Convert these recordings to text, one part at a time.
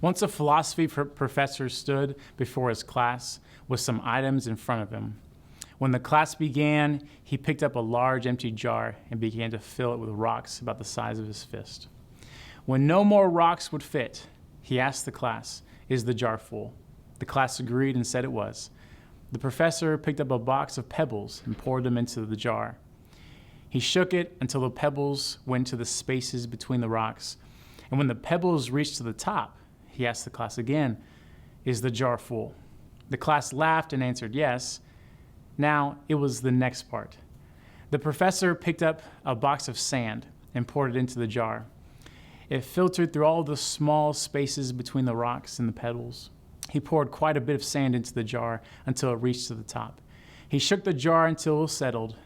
Once a philosophy professor stood before his class with some items in front of him. When the class began, he picked up a large empty jar and began to fill it with rocks about the size of his fist. When no more rocks would fit, he asked the class, "Is the jar full?" The class agreed and said it was. The professor picked up a box of pebbles and poured them into the jar. He shook it until the pebbles went to the spaces between the rocks. And when the pebbles reached to the top, he asked the class again, "Is the jar full?" The class laughed and answered yes. Now it was the next part. The professor picked up a box of sand and poured it into the jar. It filtered through all the small spaces between the rocks and the pebbles. He poured quite a bit of sand into the jar until it reached to the top. He shook the jar until it was settled.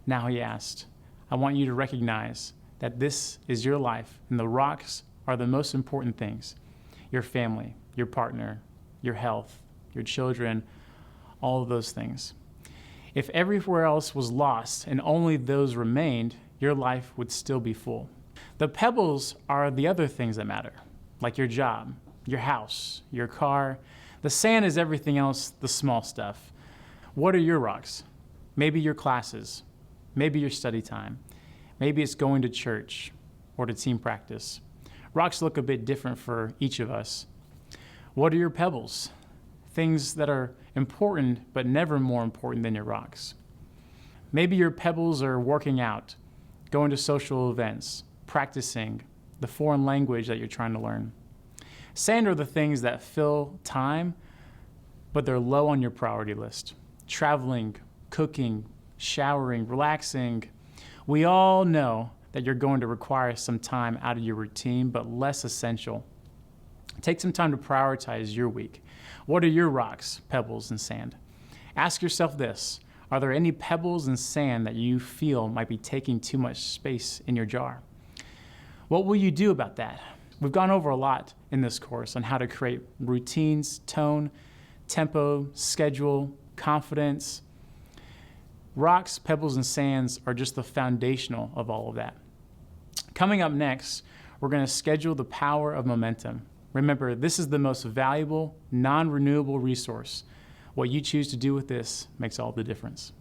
Now he asked, "I want you to recognize that this is your life and the rocks are the most important things. Your family, your partner, your health, your children, all of those things. If everywhere else was lost and only those remained, your life would still be full. The pebbles are the other things that matter, like your job, your house, your car. The sand is everything else, the small stuff. What are your rocks? Maybe your classes, maybe your study time, maybe it's going to church or to team practice. Rocks look a bit different for each of us. What are your pebbles? Things that are important but never more important than your rocks. Maybe your pebbles are working out, going to social events, practicing the foreign language that you're trying to learn. Sand are the things that fill time, but they're low on your priority list. Traveling, cooking, showering, relaxing. We all know that you're going to require some time out of your routine, but less essential. Take some time to prioritize your week. What are your rocks, pebbles, and sand? Ask yourself this: are there any pebbles and sand that you feel might be taking too much space in your jar? What will you do about that? We've gone over a lot in this course on how to create routines, tone, tempo, schedule, confidence. Rocks, pebbles, and sands are just the foundational of all of that. Coming up next, we're going to schedule the power of momentum. Remember, this is the most valuable, non-renewable resource. What you choose to do with this makes all the difference.